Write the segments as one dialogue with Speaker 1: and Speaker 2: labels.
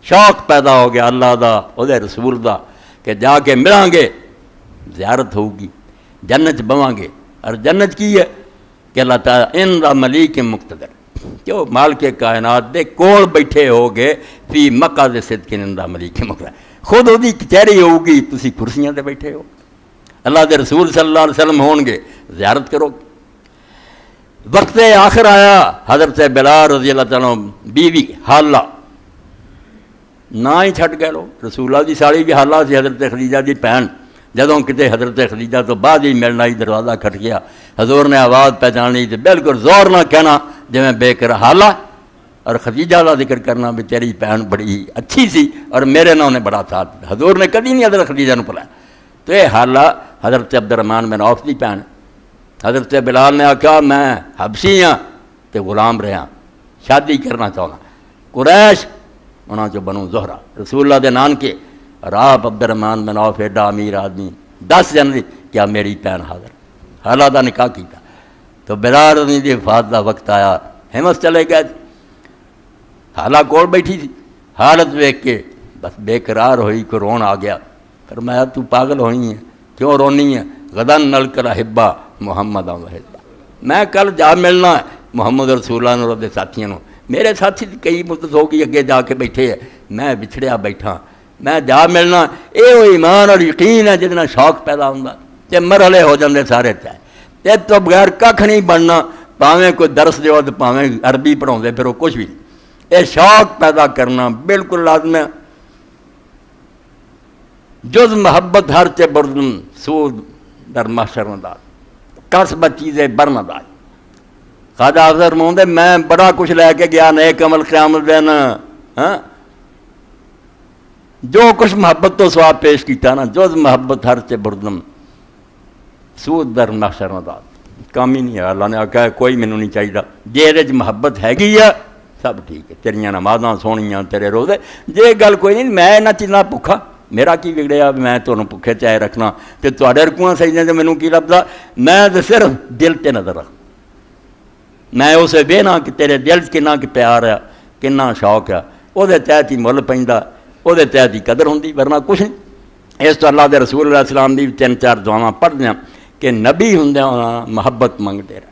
Speaker 1: شوق پیدا ہو گیا اللہ دا اودے رسول دا کہ جا کے ملیں گے، زیارت ہوگی، جنت بواں گے. اور جنت کی ہے کہ اللہ تعالیٰ ان دا ملیک مقتدر کہ وہ مالک کائنات دے کول بیٹھے ہو گے فی مقعد صدق عند ملیک مقتدر. خود وہی کچہری ہوگی، تسی کرسیاں تے بیٹھے ہو. اللہ دے رسول صلی اللہ علیہ وسلم ہون گے، زیارت کرو گے. وقت آخر آیا، حضرت بلال رضی اللہ تعالیٰ بیوی حالہ نہ ہی چھٹ گئے لوگ. رسول اللہ دی ساڑی بھی حالہ سی، حضرت خدیجہ دی بہن. جدوں کتے حضرت خدیجہ تو بعد ہی ملنا ہی دروازہ کھٹ گیا، حضور نے آواز پہچان لی تو بالکل زور نہ کہنا جی میں بے کر حالہ اور خدیجہ کا ذکر کرنا بھی تیری بہن بڑی اچھی سی اور میرے نہ انہیں بڑا ساتھ. حضور نے کدی نہیں حضرت خدیجہ نے بلایا. تو یہ حالہ حضرت عبد الرحمن بن عوف دی بہن. حضرت بلال نے آخیا میں حبشی ہاں تے غلام رہا، شادی کرنا چاہنا. قریش انہاں چو بنو زہرہ رسول اللہ دے نانکے. اور آپ عبد الرحمن بن عوف ایڈا امیر آدمی 10 جنوری کیا میری بہن حاضر، حالہ دا نکاح کیتا. تو بلال رضی دی وفات دا وقت آیا، ہمس چلے گئے. حالہ کول بیٹھی تھی، حالت ویکھ کے بس بے قرار ہوئی، کو رون آ گیا. فرمایا تو پاگل ہوئی ہے، کیوں رونی ہے؟ غدن نلقر احبا محمد وحبا، میں کل جا ملنا ہے محمد رسول اللہ اور دے ساتھیوں. میرے ساتھی کئی مدت ہو گئی اگے جا کے بیٹھے ہے، میں بچھڑیا بیٹھا، میں جا ملنا. یہ وہ ایمان اور یقین ہے جتنا شوق پیدا ہوتا تے مرحلے ہو جاندے سارے تے. تے تو بغیر ککھ نہیں بننا، پاویں کوئی درس دیو تو پاویں عربی پڑھاؤندے پھر وہ کچھ بھی نہیں. یہ شوق پیدا کرنا بالکل لازم ہے. جز محبت ہر چے بردم سود در محشر نداد کسب چیزیں بر نداد. خواجہ افضل فرماؤندے میں بڑا کچھ لے کے گیا نیک عمل قیامت دن، جو کچھ محبت تو سواب پیش کیتا نا، جز محبت ہر چے بردم سود در محشر نداد. کام ہی نہیں ہے. اللہ نے آکھا ہے کوئی مینوں نہیں چاہیے جے محبت ہے سب ٹھیک ہے، تیریاں نمازاں سونیاں تیرے روزے، جے گل کوئی نہیں میں نہ چیزاں بھکھا، میرا کی بگڑیا میں تمہیں بھکھے چائے رکھنا تے تواڈے رکوعاں سجدے تے مینوں کی لبدا؟ میں تے صرف دل تے نظر رکھ، میں اسے وینا کہ تیرے دل کنا کہ پیار ہے، کنا شوق ہے، وہ تحت ہی مل پیندا، وہ تحت ہی قدر ہوندی، ورنہ کچھ نہیں. اس تو اللہ دے رسول علیہ السلام دی 3-4 دعاواں پڑھ دیا کہ نبی ہوندے محبت منگتے رہے.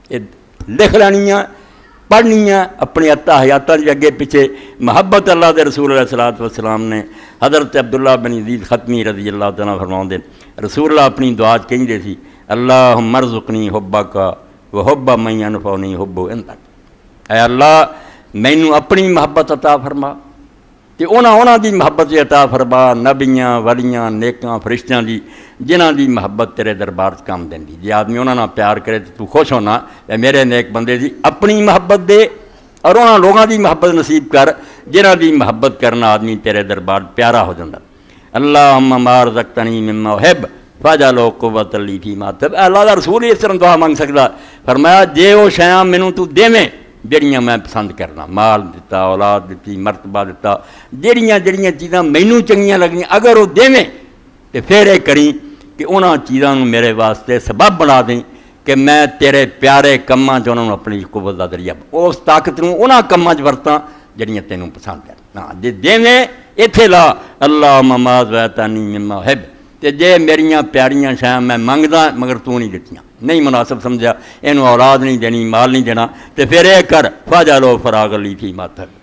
Speaker 1: یہ لکھ لینیاں پڑھنیاں اپنی حیاتاں دی اگے پیچھے. محبت اللہ دے رسول علیہ السلام نے حضرت عبداللہ بن یزید ختمی رضی اللہ تعالیٰ فرماؤندے رسول اللہ اپنی دعا کہندے سی اللہم ارزقنی حبک و حب من ینفعنی حب انتک. اے اللہ مینوں اپنی محبت عطا فرما تے انہاں دی محبت عطا فرما، نبیاں ولیاں نیکاں فرشتیاں دی جنہاں دی محبت تیرے دربار کام دیندی. جے آدمی انہاں نال پیار کرے تو خوش ہونا اے میرے نیک بندے دی اپنی محبت دے اور انہاں لوگاں دی محبت نصیب کر جنہاں دی محبت کرنا آدمی تیرے دربار پیارا ہو جاندا. اللہم ما رزقتنی مما احب فاجعل قوۃ لی فیما تحب. اللہ دا رسول اس طرح دعا منگ سکدا، فرمایا جے وہ شیاں مینوں تو دیویں جڑیاں میں پسند کرنا، مال دتا، اولاد دتی، مرتبہ دتا، جڑیاں چیزاں مینوں چنگیاں لگنیاں اگر وہ دیویں تو پھر یہ کریں کہ انہاں چیزاں میرے واسطے سبب بنا دیں کہ میں تیرے پیارے کماں چ انہاں اپنی قوت کا ذریعہ اس طاقت نوں انہاں کماں چ ورتاں جڑیاں تینوں پسند ہیں. ہاں جے دیویں اتھے لا اللہم ما رزقتنی مما احب، تے جے میریاں پیاریاں شیاں میں منگدا مگر تو نہیں دتیاں، نہیں مناسب سمجھا، اینوں اولاد نہیں دینی، مال نہیں دینا، تے پھر اے کر فاجعل فراغ لی فیما تحب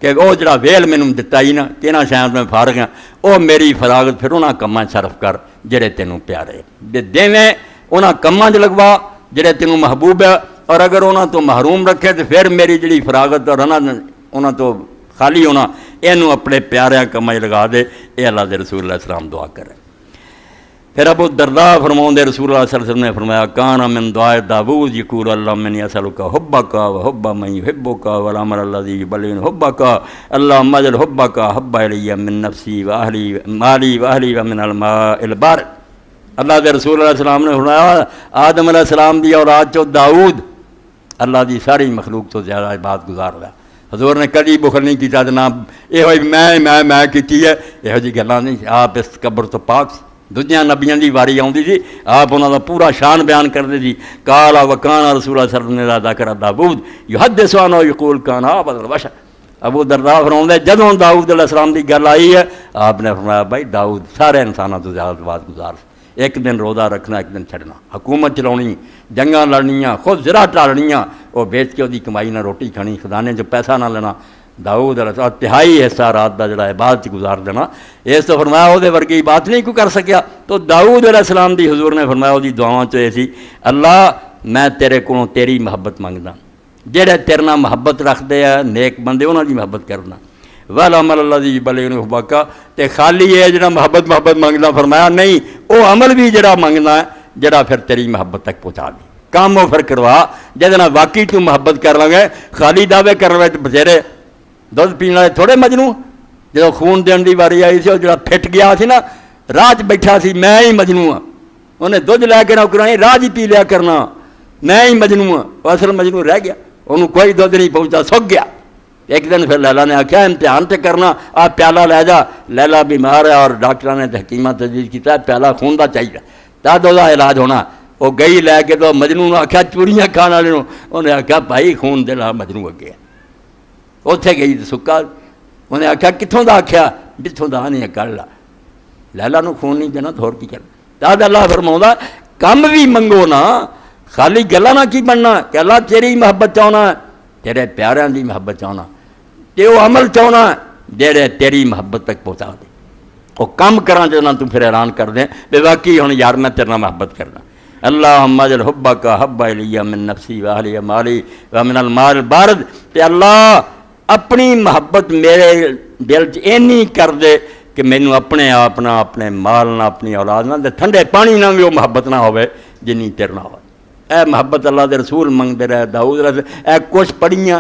Speaker 1: کہ وہ جڑا ویل مینوں دتا ہی نا کہ انہاں شیاں میں فارغ ہاں، وہ میری فراغت پھر انہاں کماں صرف کر جڑے تینوں پیارے. جے دیویں انہاں کماں چ لگوا جڑے تینوں محبوب ہے، اور اگر انہاں تو محروم رکھے تو پھر میری جڑی فراغت اور انہاں تو خالی ہونا اینوں اپنے پیاریاں کماں چ لگا دے. اے اللہ دے رسول علیہ السلام دعا کرے. پھر ابو الدرداء فرماؤندے رسول اللہ صلی اللہ علیہ وسلم نے فرمایا کان من دعاء داؤد یقول اللہم انی اسألک حبک و حب من یحبک والعمل الذی یبلغ حبک اللہم اجعل حبک احب الی من نفسی و اہلی مالی و اہلی و من الماء البارد. اللہ دے رسول علیہ السلام نے فرمایا آدم علیہ السلام دی اولاد چو داؤد اللہ دی ساری مخلوق تو زیادہ عبادت گزار رہا. حضور نے کدی بخل نہیں کیتا جناب یہ ہوئی میں کیتی ہے، یہ جی گلاں نہیں. آپ اس قبر تو پاک سی. دنیا نبیاں دی واری آؤندی سی، آپ انہاں دا پورا شان بیان کردے سی. قال وکان رسول اللہ صلی اللہ علیہ وسلم ذکر داؤد یحدث عنہ یقول کان عبد البشر. ابو درداء فرماਉਂਦੇ جدوں داؤد علیہ السلام کی گل آئی ہے آپ نے فرمایا بھائی داؤد سارے انسانوں تو زیادہ بعد گزار ایک دن روزہ رکھنا ایک دن چھڑنا حکومت چلانی جنگاں لڑنیاں خود زرا ٹالنیاں وہ بیچ کے وہی کمائی نہ روٹی کھانی خزانے جو پیسہ نہ لینا داؤد علیہ السلام تہائی حصہ رات کا جڑا عبادت گزار دینا اس تو فرمایا وہ ورگی بات نہیں کوئی کر سکیا تو داؤد علیہ السلام دی حضور نے فرمایا وہ دعاواں چ یہ سی اللہ میں تیرے کو تیری محبت منگدا جہے تیرے نال محبت رکھتے ہیں نیک بندے انہاں دی محبت کرنا والعمل الذی یبلغ حبک تے خالی ہے جڑا محبت منگدا فرمایا نہیں وہ عمل بھی جڑا منگنا ہے جڑا پھر تیری محبت تک پہنچا دے کام وہ پھر کروا جہدے نال واقعی تو محبت کر لیں گے خالی دعوے کرنے والے بتھیرے دودھ پینے والے تھوڑے مجنوں جدوں خون دین دی واری آئی سی وہ جڑا پھٹ گیا سی نا راہ بیٹھا سی میں ہی مجنوں ہاں انہیں دودھ لے کے نوکرانی راہ ہی پی لیا کرنا میں ہی مجنوں ہاں وہ اصل مجنوں رہ گیا انہوں کوئی دودھ نہیں پہنچا سک گیا ایک دن پھر لیلا نے آخیا امتحان تے کرنا آپ پیالہ لے جا لیلا بیمار ہے اور ڈاکٹر نے حکیمہ تجویز کیا ہے پیالہ خون دا چاہیے تا دو دا علاج ہونا وہ گئی لے کے تو مجنوں نے آخیا چوریاں کھان والے انہیں آخیا بھائی خون دے لا مجنوں اگے اتنے گئی تو سکا انہیں آخیا کتوں دا آخیا جتوں دا نہیں کر لا لیلا نو خون نہیں دینا تو ہور کی کرنا تا اللہ فرماؤں کم بھی منگو نا خالی گلا نہ کی بننا کہ اللہ تیری محبت چاہنا تیرے پیاریاں دی محبت چاہنا تے وہ عمل چاہنا جہے تیری محبت تک پہنچا دے وہ کم کران جو تو پھر اعلان کر دیں بے واقعی ہوں یار میں تیرے نال محبت کرنا اللہم اجعل حبک حب الی من نفسی و اہلی مالی و من المال البارد تے اللہ اپنی محبت میرے دل چ اینی کر دے کہ مینوں اپنے آپ نہ اپنے مال نہ اپنی اولاد نہ ٹھنڈے پانی نہ بھی وہ محبت نہ ہوے جنی تیرے نال ہوے اے محبت اللہ دے رسول منگتے رہے داؤد اے کچھ پڑھیاں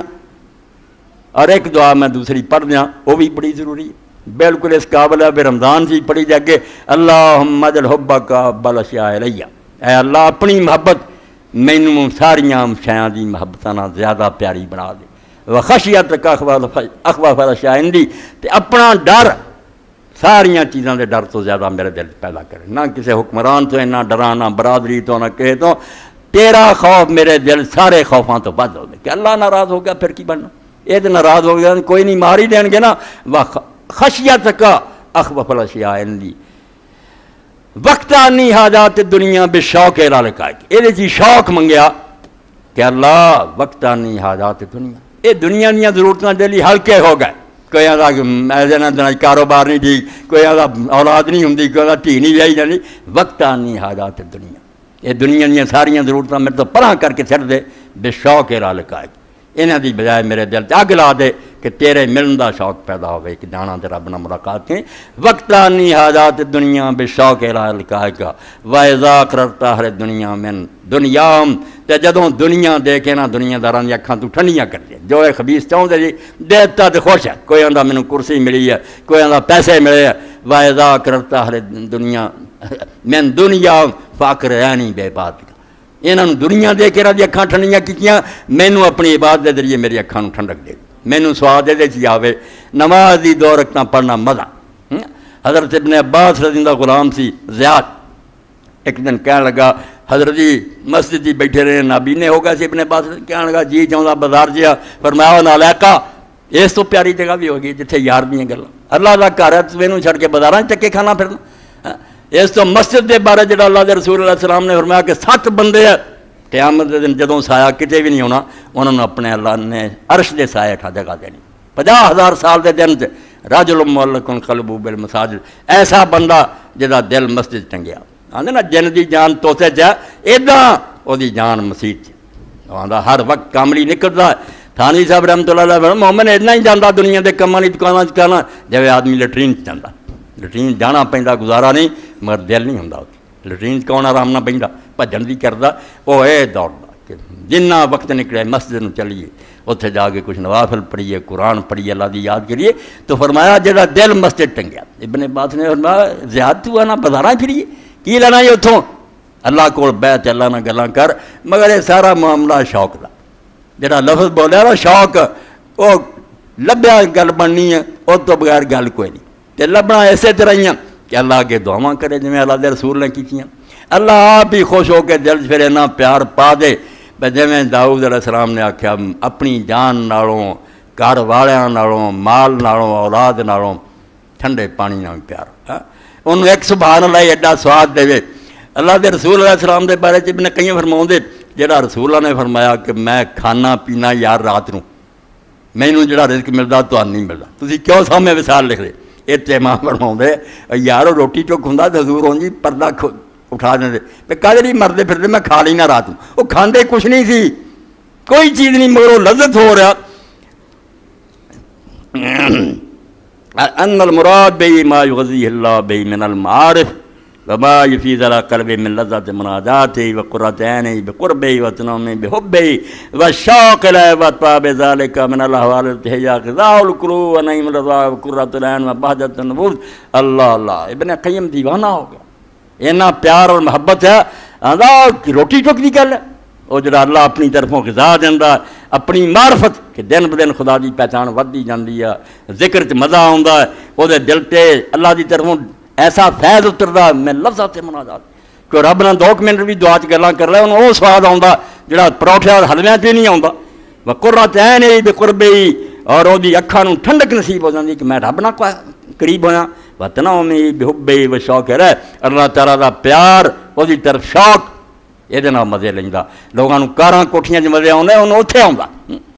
Speaker 1: اور ایک دعا میں دوسری پڑھ دیاں وہ بھی بڑی ضروری ہے بالکل اس قابل ہے بے رمضان سی پڑھی جاگے اللہم اجعل حبک حب الاشیاء الی اے اللہ اپنی محبت مینوں ساریاں شیاں دی محبتاں نال زیادہ پیاری بنا دے وخشیتک اخوف الاشیاء عندی تے اپنا ڈر ساریاں چیزاں دے ڈر تو زیادہ میرے دل پیدا کرے نہ کسی حکمران تو نہ ڈراں نہ برادری تو نہ کہے تو تیرا خوف میرے دل سارے خوفاں تو بد ہو گئے کہ اللہ ناراض ہو گیا پھر کی بننا یہ تو ناراض ہو گیا کوئی نہیں مار ہی دین گے نا خشیتک اخوف الاشیاء عندی وقتانی حاجات دنیا بشوق الالقائک یہ جی شوق منگیا کہ اللہ وقتانی حاجات دنیا یہ دنیا دیاں ضرورتاں دے لئی ہلکے ہو گئے کوئی آدھا کاروبار نہیں ٹھیک کوئی آدھا اولاد نہیں ہوں کوئی آدھا دھی نہیں ویائی جانی وقتانی حاجات دنیا یہ دنیا دیاں ساریاں ضرورتاں میرے تو پراں کر کے چھڑ دے بے شوق الالقائک انہاں دی بجائے میرے دل چ اگ لا دے کہ تیرے ملن دا شوق پیدا ہوئے کہ جانا تے رب نال ملاقات ہے وقتانی حاجات دنیا بے شوق الالقائک واذا قررت اہل دنیا من دنیام تے جدوں دنیا دیکھے نا دنیا داراں دی اکھاں تو ٹھنڈیاں کر دے جو اے خبیث چاہندے جی دیتا تے خوش ہے کوئی آندا مینوں کرسی ملی ہے کوئی آندا پیسے ملے ہے واذا قررت اہل دنیا من دنیا فقر یعنی بے بات انہاں دنیا دے کے دی اکھاں ٹھنڈیاں کیتیاں مینوں اپنی عبادت دے ذریعے میری اکھاں نوں ٹھنڈک دے مینوں سواد دے چ آوے نماز دی 2 رکعتاں پڑھنا مزہ حضرت ابن عباس رضی اللہ غلام سی زیاد ایک دن کہنے لگا حضرت جی مسجد جی بیٹھے رہے نابینے ہو گئے سی ابن عباس کہنے لگا جی چاہتا بازار جیا فرمایا نالائقہ اس تو پیاری جگہ بھی ہوگی جتھے یار دیاں گلاں اللہ دا گھر ہے تینوں چھڑ کے بازاراں چکے کھانا پھرنا اس تو مسجد دے بارے جڑا اللہ دے رسول علیہ السلام نے فرمایا کہ 7 بندے ہیں قیامت دے دن جدوں سایہ کتے بھی نہیں ہونا انہوں نے اپنے اللہ نے عرش دے سایہ ہٹا جگہ دینی 50,000 سال دے دن رجل معلق قلبہ بالمساجد ایسا بندہ جدا دل مسجد ٹنگیا آندے نا جن دی جان توتے چ ایداں او دی جان مسجد چ آندا ہر وقت کاملی نکلدا تھانی صاحب رحمۃ اللہ علیہ مومن اتنا ہی جاندا دنیا دے کماں دی دکاناں چ کرنا جویں آدمی لٹرین چ جاندا لٹرین جانا پیندا گزارا نہیں مگر دل نہیں ہوندا لٹرین کون آرام نہ پیندا بھجن دی کردا او اے دوڑدا کہ جنہ وقت نکلے مسجد نوں چلیے اتنے جا کے کچھ نوافل پڑھیے قرآن پڑھیے اللہ دی یاد کریے تو فرمایا جڑا دل مسجد ٹنگیا ابن عباس نے فرمایا زیادتی ہوا نا بازاراں پھریے کی لینا ہے اتوں اللہ کول بیٹھ اللہ نہ گلاں کر مگر یہ سارا معاملہ شوق دا جڑا لفظ بولیا نا شوق وہ لبیا گل بننی ہے اس تو بغیر گل کوئی نہیں تے لبنا اسی طرح ہی کہ اللہ اگے دعاواں کرے جویں اللہ دے رسول نے کیتیاں اللہ آپ ہی خوش ہو کے دل پھر اتنا پیار پا دے جویں داؤد علیہ السلام نے آکھیا اپنی جان نالوں گھر والوں نالوں، مال نالوں، اولاد نالوں، ٹھنڈے پانی نال پیار. انہوں ایک سبحان اللہ ایڈا سواد دے. اللہ دے رسول علیہ السلام دے بارے چ نے کئی فرماؤندے جہاں رسول اللہ نے فرمایا کہ میں کھانا پینا یار رات نو مینوں جڑا رزق ملدا تہانوں نہیں ملدا. تسی کیوں سامنے وصال لکھ دے؟ اتنے ماں فرماؤندے یار روٹی چک ہوندا تے حضور ہوں جی پردہ اٹھا دیں پہ کدے نہیں مرتے پھرتے میں کھا لینا رات میں. وہ کھاندے کچھ نہیں سی، کوئی چیز نہیں، مگر وہ لذت ہو رہا. ان المراد بی ما یغذیہ اللہ بی من المعارف وما یفیض علی قلب من لذت مناجات وقرۃ عین بقربہ وتنعم بحبہ والشوق الیہ وطلب ذلک من الاحوال التي غذاء القلوب ونعیم الرضا وقرۃ العین وبہجۃ النفوس. اللہ اللہ، ابن قیم دیوانہ ہو گیا. اینا پیار اور محبت ہے. آدھا روٹی ٹک دی گل ہے، وہ جڑا اللہ اپنی طرفوں غذا دیندا، اپنی معرفت کہ دن بدن خدا دی پہچان ودی جاندی ہے، ذکر چ مزہ آوندا ہے، وہ دے دل تے اللہ دی طرفوں ایسا فیض اتردا. میں لفظات مناجات کہ رب نے 2 منٹ بھی دعا چ گلاں کر لے انہوں وہ سواد آوندا جڑا پروٹھے اور حلویاں تے نہیں آوندا. وقرۃ عین بقربہ، اور وہ دی اکھاں نوں ٹھنڈک نصیب ہو جاندی کہ میں رب نال قریب ہویا. وتنعم بحبہ وشوق ہے اللہ تعالیٰ دا پیار، وہ دی طرف شوق، یہ مزے لیندا. لوگوں کاراں کوٹھیاں چ مزے آਉਂدے انہوں اتنے آوندا.